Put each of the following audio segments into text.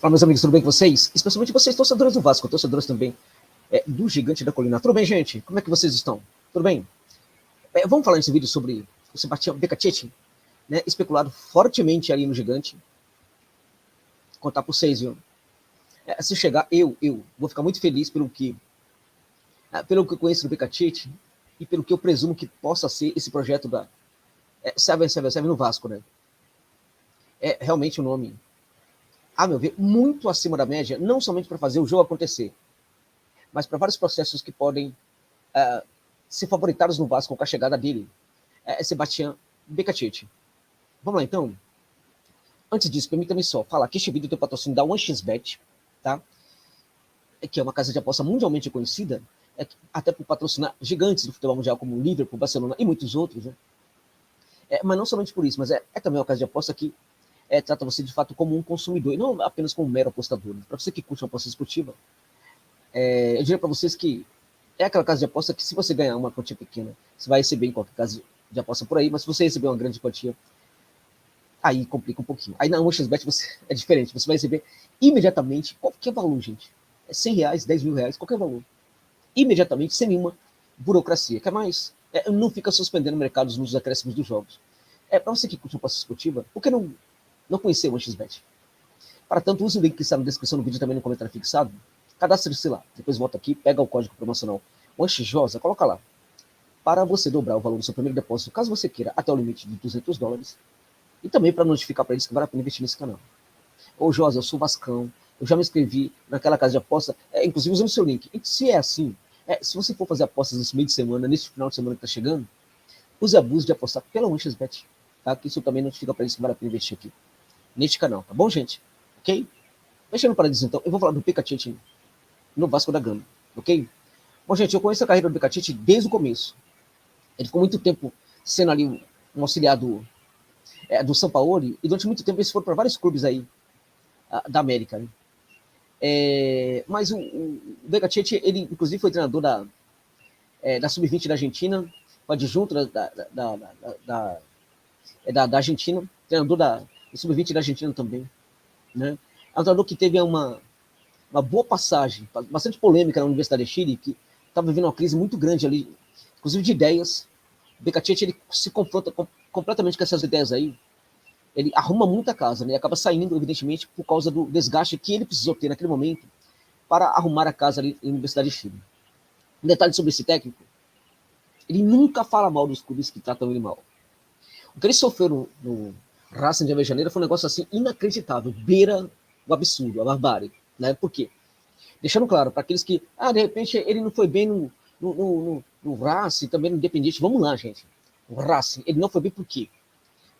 Fala, meus amigos, tudo bem com vocês? Especialmente vocês, torcedores do Vasco, torcedores também do Gigante da Colina. Tudo bem, gente? Como é que vocês estão? Tudo bem? Vamos falar nesse vídeo sobre o Sebastião Becachete, né, especulado fortemente ali no Gigante. Vou contar para vocês, viu? Se chegar, eu vou ficar muito feliz pelo que eu conheço do Becachete e pelo que eu presumo que possa ser esse projeto da 777 no Vasco, né? É realmente um nome, a meu ver, muito acima da média, não somente para fazer o jogo acontecer, mas para vários processos que podem ser favoritados no Vasco com a chegada dele, Sebastião Becachete. Vamos lá, então. Antes disso, permita-me só falar que este vídeo tem patrocínio da 1xBet, tá? Que é uma casa de aposta mundialmente conhecida, até por patrocinar gigantes do futebol mundial como Liverpool, Barcelona e muitos outros, né? Mas não somente por isso, mas é também uma casa de aposta que trata você de fato como um consumidor, e não apenas como um mero apostador. Para você que curte uma aposta esportiva, eu diria para vocês que é aquela casa de aposta que, se você ganhar uma quantia pequena, você vai receber em qualquer casa de aposta por aí, mas se você receber uma grande quantia, aí complica um pouquinho. Aí na 1xBet é diferente, você vai receber imediatamente qualquer valor, gente. É R$100, R$10.000, qualquer valor. Imediatamente, sem nenhuma burocracia. Quer mais? Não fica suspendendo mercados nos acréscimos dos jogos. Para você que curte uma aposta esportiva, por que não conhecer o 1xBet? Para tanto, use o link que está na descrição do vídeo, também no comentário fixado. Cadastre-se lá. Depois volta aqui, pega o código promocional ONXJOSA, coloca lá. Para você dobrar o valor do seu primeiro depósito, caso você queira, até o limite de $200. E também para notificar para eles que vale a pena investir nesse canal. Ô Josa, eu sou Vascão, eu já me inscrevi naquela casa de aposta, inclusive usando o seu link. E se é assim, se você for fazer apostas nesse meio de semana, nesse final de semana que está chegando, use abuso de apostar pela 1xBet, tá? Que isso também notifica para eles que vale a pena investir aqui, neste canal, tá bom, gente? Ok? Deixando para dizer, então, eu vou falar do Becachete no Vasco da Gama, ok? Bom, gente, eu conheço a carreira do Becachete desde o começo. Ele ficou muito tempo sendo ali um auxiliar do Sampaoli, e durante muito tempo eles foram para vários clubes aí da América, né? Mas o Becachete, ele inclusive foi treinador da Sub-20 da Argentina, o adjunto da Argentina, treinador da Sub-20 da Argentina também, né? É um treinador que teve uma boa passagem, bastante polêmica na Universidade de Chile, que estava vivendo uma crise muito grande ali, inclusive de ideias. O Becachete, ele se confronta completamente com essas ideias aí. Ele arruma muita casa, né? E acaba saindo, evidentemente, por causa do desgaste que ele precisou ter naquele momento para arrumar a casa ali na Universidade de Chile. Um detalhe sobre esse técnico: ele nunca fala mal dos clubes que tratam ele mal. O que ele sofreu no Racing de Avejaneira foi um negócio assim inacreditável, beira o absurdo, a barbárie, né? Por quê? Deixando claro para aqueles que, de repente, ele não foi bem no Racing, também no Independiente. Vamos lá, gente. O Racing, ele não foi bem por quê?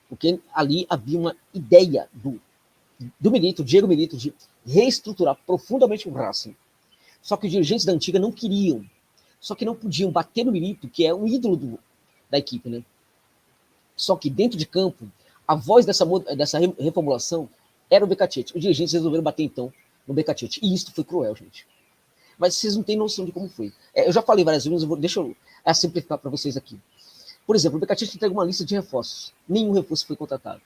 Porque ali havia uma ideia do Milito, Diego Milito, de reestruturar profundamente o Racing. Só que os dirigentes da antiga não queriam. Só que não podiam bater no Milito, que é um ídolo da equipe, né? Só que dentro de campo, a voz dessa reformulação era o Becachete. Os dirigentes resolveram bater, então, no Becachete. E isso foi cruel, gente. Mas vocês não têm noção de como foi. Eu já falei várias vezes, deixa eu simplificar para vocês aqui. Por exemplo, o Becachete entregou uma lista de reforços. Nenhum reforço foi contratado.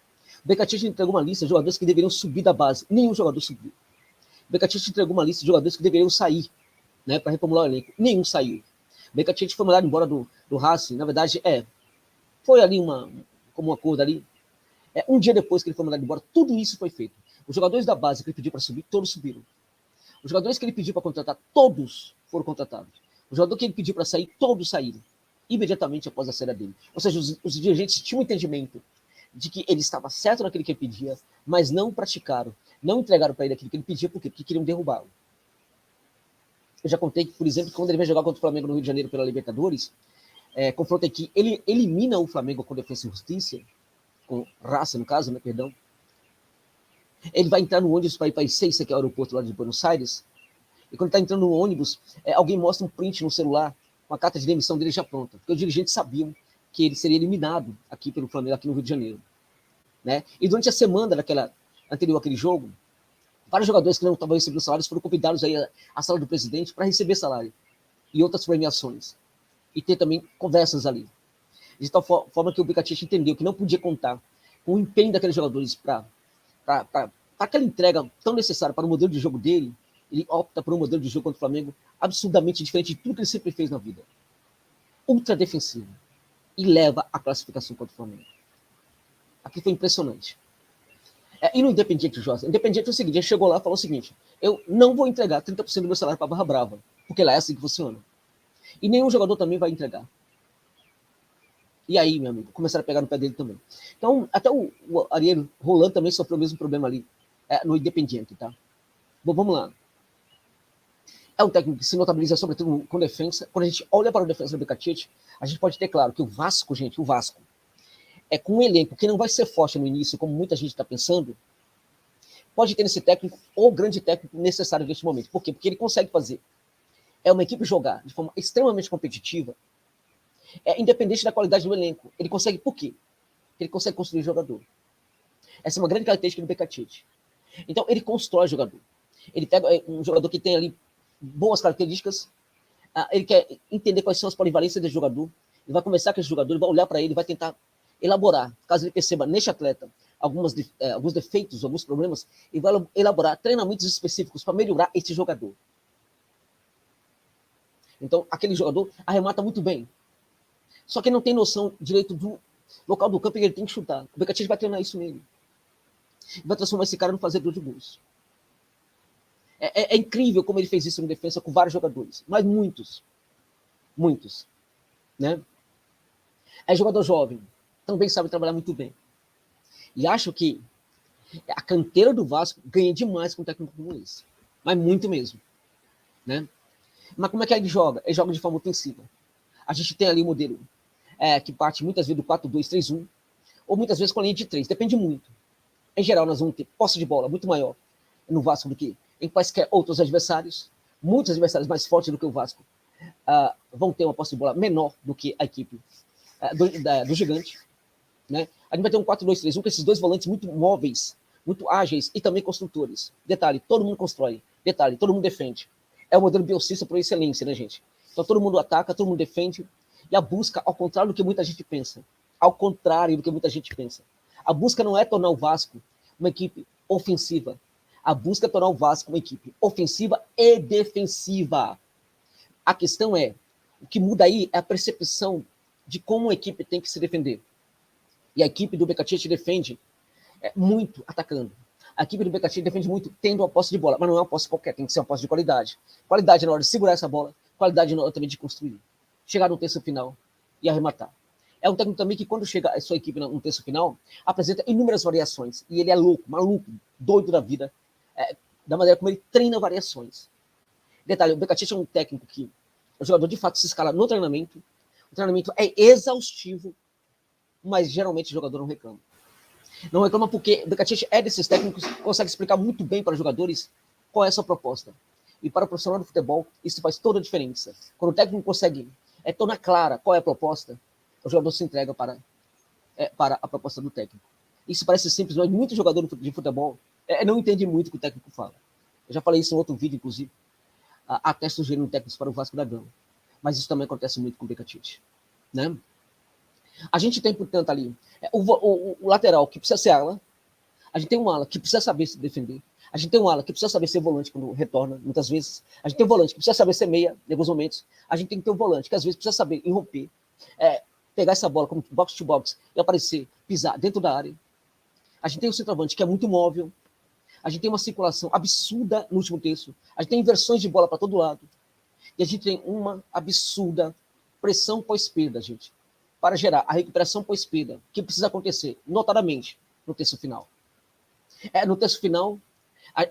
O Becachete entregou uma lista de jogadores que deveriam subir da base. Nenhum jogador subiu. O Becachete entregou uma lista de jogadores que deveriam sair, né, para reformular o elenco. Nenhum saiu. O Becachete foi mandado embora do Racing. Na verdade, foi ali como um acordo ali. Um dia depois que ele foi mandado embora, tudo isso foi feito. Os jogadores da base que ele pediu para subir, todos subiram. Os jogadores que ele pediu para contratar, todos foram contratados. O jogador que ele pediu para sair, todos saíram. Imediatamente após a saída dele. Ou seja, os dirigentes tinham um entendimento de que ele estava certo naquilo que ele pedia, mas não praticaram, não entregaram para ele aquilo que ele pedia, por quê? Porque queriam derrubá-lo. Eu já contei que, por exemplo, quando ele vai jogar contra o Flamengo no Rio de Janeiro pela Libertadores, confronto aqui, ele elimina o Flamengo com Defensa e Justiça, com Raça, no caso, né, perdão. Ele vai entrar no ônibus para ir para Ezeiza, que é o aeroporto lá de Buenos Aires, e quando está entrando no ônibus, alguém mostra um print no celular, com a carta de demissão dele já pronta, porque os dirigentes sabiam que ele seria eliminado aqui pelo Flamengo, aqui no Rio de Janeiro, né? E durante a semana anterior àquele jogo, vários jogadores que não estavam recebendo salários foram convidados aí à sala do presidente para receber salário e outras premiações, e ter também conversas ali. De tal forma que o Becachete entendeu que não podia contar com o empenho daqueles jogadores para para aquela entrega tão necessária para o modelo de jogo dele, ele opta por um modelo de jogo contra o Flamengo absurdamente diferente de tudo que ele sempre fez na vida. Ultra defensivo. E leva a classificação contra o Flamengo. Aqui foi impressionante. E no Independiente, Josa? Independiente é o seguinte, ele chegou lá e falou o seguinte, eu não vou entregar 30% do meu salário para a Barra Brava, porque lá é assim que funciona. E nenhum jogador também vai entregar. E aí, meu amigo, começaram a pegar no pé dele também. Então, até o Ariel Roland também sofreu o mesmo problema ali, no Independiente, tá? Bom, vamos lá. É um técnico que se notabiliza sobretudo com defesa. Quando a gente olha para o defesa do Becachete, a gente pode ter claro que o Vasco, gente, o Vasco, com um elenco que não vai ser forte no início, como muita gente está pensando, pode ter nesse técnico o grande técnico necessário neste momento. Por quê? Porque ele consegue fazer uma equipe jogar de forma extremamente competitiva, independente da qualidade do elenco. Ele consegue, por quê? Ele consegue construir jogador. Essa é uma grande característica do Becachete. Então, ele constrói jogador. Ele pega um jogador que tem ali boas características, ele quer entender quais são as polivalências desse jogador, ele vai começar com esse jogador, ele vai olhar para ele, vai tentar elaborar, caso ele perceba neste atleta alguns defeitos, alguns problemas, ele vai elaborar treinamentos específicos para melhorar esse jogador. Então, aquele jogador arremata muito bem, só que não tem noção direito do local do campo que ele tem que chutar. O Becachete vai treinar isso nele. Vai transformar esse cara no fazedor de gols. É incrível como ele fez isso no defesa com vários jogadores, mas muitos, né? É jogador jovem, também sabe trabalhar muito bem. E acho que a canteira do Vasco ganha demais com um técnico como esse, mas muito mesmo, né? Mas como é que ele joga? Ele joga de forma ofensiva. A gente tem ali um modelo que parte muitas vezes do 4-2-3-1, ou muitas vezes com a linha de 3, depende muito. Em geral, nós vamos ter posse de bola muito maior no Vasco do que em quaisquer outros adversários. Muitos adversários mais fortes do que o Vasco vão ter uma posse de bola menor do que a equipe do Gigante. Né? A gente vai ter um 4-2-3-1 com esses dois volantes muito móveis, muito ágeis e também construtores. Detalhe, todo mundo constrói. Detalhe, todo mundo defende. É o modelo bielcista por excelência, né, gente? Então todo mundo ataca, todo mundo defende. E a busca, ao contrário do que muita gente pensa. Ao contrário do que muita gente pensa. A busca não é tornar o Vasco uma equipe ofensiva. A busca é tornar o Vasco uma equipe ofensiva e defensiva. A questão o que muda aí é a percepção de como a equipe tem que se defender. E a equipe do Becachete defende muito atacando. A equipe do Becachete defende muito tendo uma posse de bola, mas não é uma posse qualquer, tem que ser uma posse de qualidade. Qualidade na hora de segurar essa bola, qualidade na hora também de construir. Chegar no terço final e arrematar. É um técnico também que quando chega a sua equipe no terço final, apresenta inúmeras variações. E ele é louco, maluco, doido da vida, da maneira como ele treina variações. Detalhe, o Becachete é um técnico que o jogador de fato se escala no treinamento. O treinamento é exaustivo, mas geralmente o jogador não reclama. Não reclama porque o Becachete é desses técnicos que consegue explicar muito bem para os jogadores qual é a sua proposta. E para o profissional do futebol, isso faz toda a diferença. Quando o técnico consegue tornar clara qual é a proposta, o jogador se entrega para a proposta do técnico. Isso parece simples, mas muito jogador de futebol não entende muito o que o técnico fala. Eu já falei isso em outro vídeo, inclusive, até sugerindo técnicos para o Vasco da Gama. Mas isso também acontece muito com o Becachete. Né? A gente tem, portanto, ali o lateral que precisa ser ala, a gente tem um ala que precisa saber se defender, a gente tem um ala que precisa saber ser volante quando retorna, muitas vezes, a gente tem um volante que precisa saber ser meia, em alguns momentos, a gente tem que ter um volante que às vezes precisa saber irromper, pegar essa bola como box to box e aparecer, pisar dentro da área. A gente tem um centroavante que é muito móvel, a gente tem uma circulação absurda no último terço, a gente tem inversões de bola para todo lado, e a gente tem uma absurda pressão pós-perda, gente, para gerar a recuperação pós-perda, que precisa acontecer, notadamente, no terço final. No terço final,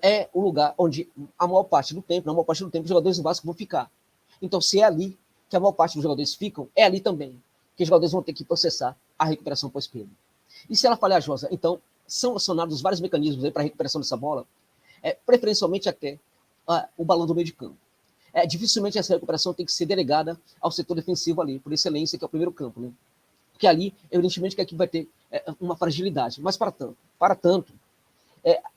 é o lugar onde a maior parte do tempo, os jogadores do Vasco vão ficar. Então, se é ali que a maior parte dos jogadores ficam, é ali também que os jogadores vão ter que processar a recuperação pós-perda. E se ela falhar, Josa, então são acionados vários mecanismos para a recuperação dessa bola, preferencialmente até o balão do meio de campo. Dificilmente essa recuperação tem que ser delegada ao setor defensivo ali, por excelência, que é o primeiro campo, né? Porque ali, evidentemente, que a equipe vai ter uma fragilidade. Mas, para tanto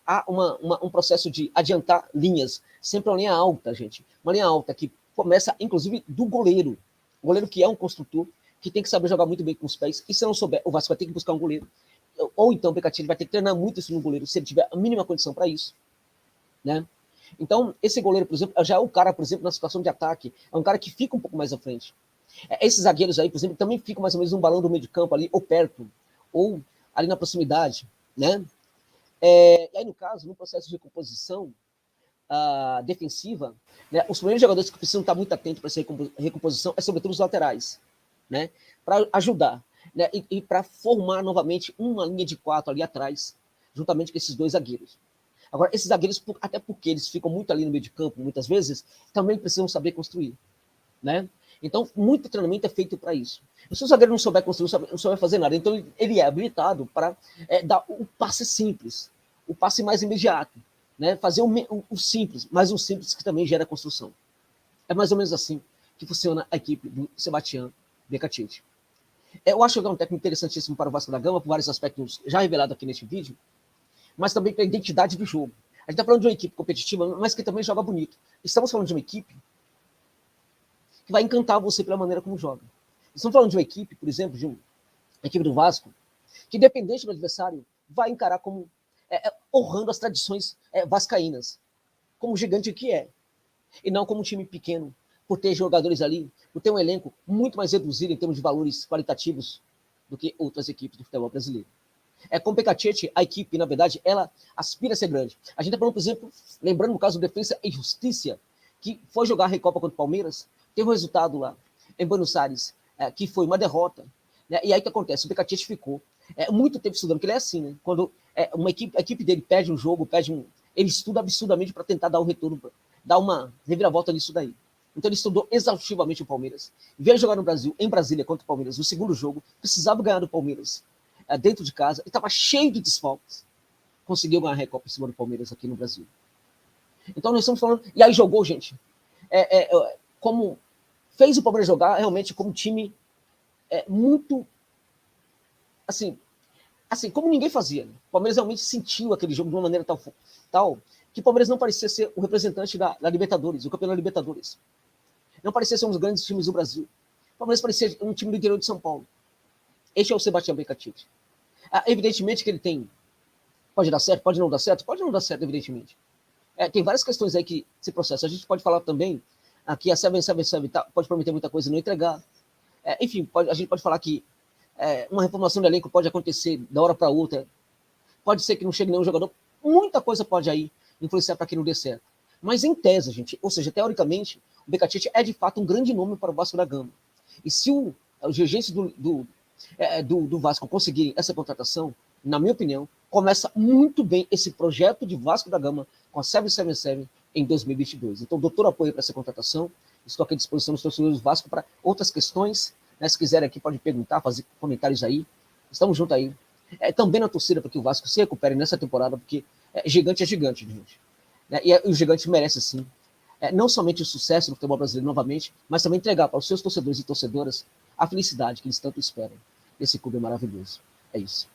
há um processo de adiantar linhas, sempre uma linha alta, gente. Uma linha alta que começa, inclusive, do goleiro. O goleiro que é um construtor, que tem que saber jogar muito bem com os pés. E se não souber, o Vasco vai ter que buscar um goleiro ou então o Becatini vai ter que treinar muito isso no goleiro, se ele tiver a mínima condição para isso, né? Então, esse goleiro, por exemplo, já é o cara, por exemplo, na situação de ataque, é um cara que fica um pouco mais à frente. Esses zagueiros aí, por exemplo, também ficam mais ou menos no balão do meio de campo ali, ou perto, ou ali na proximidade, né? E aí, no caso, no processo de recomposição defensiva, né, os primeiros jogadores que precisam estar muito atentos para essa recomposição é sobretudo os laterais, né? Para ajudar, né? E para formar novamente uma linha de 4 ali atrás, juntamente com esses dois zagueiros. Agora, esses zagueiros, até porque eles ficam muito ali no meio de campo, muitas vezes, também precisam saber construir, né? Então, muito treinamento é feito para isso. E se o zagueiro não souber construir, não souber fazer nada, então ele é habilitado para dar o passe simples, o passe mais imediato, né? Fazer o simples, mas um simples que também gera construção. É mais ou menos assim que funciona a equipe do Sebastião Becatini. Eu acho que é um técnico interessantíssimo para o Vasco da Gama, por vários aspectos já revelados aqui neste vídeo, mas também pela identidade do jogo. A gente está falando de uma equipe competitiva, mas que também joga bonito. Estamos falando de uma equipe que vai encantar você pela maneira como joga. Estamos falando de uma equipe, por exemplo, de uma equipe do Vasco, que independente do adversário, vai encarar como honrando as tradições vascaínas, como gigante que é, e não como um time pequeno, por ter jogadores ali, por ter um elenco muito mais reduzido em termos de valores qualitativos do que outras equipes do futebol brasileiro. Com o Becatini, a equipe, na verdade, ela aspira a ser grande. A gente está falando, por exemplo, lembrando no caso do Defensa e Justiça, que foi jogar a Recopa contra o Palmeiras, teve um resultado lá em Buenos Aires, que foi uma derrota, né? E aí o que acontece? O Becatini ficou muito tempo estudando, porque ele é assim, né? Quando a equipe dele perde um jogo, ele estuda absurdamente para tentar dar um retorno, dar uma reviravolta nisso daí. Então ele estudou exaustivamente o Palmeiras. Veio jogar no Brasil, em Brasília, contra o Palmeiras, no segundo jogo, precisava ganhar do Palmeiras dentro de casa, e estava cheio de desfalques. Conseguiu ganhar a Recopa em cima do Palmeiras aqui no Brasil. Então nós estamos falando. E aí jogou, gente. Como fez o Palmeiras jogar realmente como um time muito. Assim, como ninguém fazia. Né? O Palmeiras realmente sentiu aquele jogo de uma maneira tal que o Palmeiras não parecia ser o representante da Libertadores, o campeão da Libertadores. Não parecia ser um dos grandes times do Brasil. O Palmeiras parecia um time do interior de São Paulo. Este é o Sebastião Becatini. Evidentemente que ele pode dar certo, pode não dar certo, evidentemente. Tem várias questões aí que se processam. A gente pode falar também que a 777 pode prometer muita coisa e não entregar. Enfim, a gente pode falar que uma reformulação do elenco pode acontecer da hora para outra. Pode ser que não chegue nenhum jogador. Muita coisa pode aí influenciar para que não dê certo. Mas em tese, gente, ou seja, teoricamente, o Becatini é de fato um grande nome para o Vasco da Gama. E se os dirigentes do Vasco conseguirem essa contratação, na minha opinião, começa muito bem esse projeto de Vasco da Gama com a 777 em 2022. Então, doutor apoio para essa contratação. Estou aqui à disposição dos torcedores do Vasco para outras questões. Né? Se quiserem aqui, pode perguntar, fazer comentários aí. Estamos juntos aí. Também na torcida para que o Vasco se recupere nessa temporada, porque gigante é gigante, gente. E o gigante merece, sim, não somente o sucesso do futebol brasileiro novamente, mas também entregar para os seus torcedores e torcedoras a felicidade que eles tanto esperam. Esse clube é maravilhoso. É isso.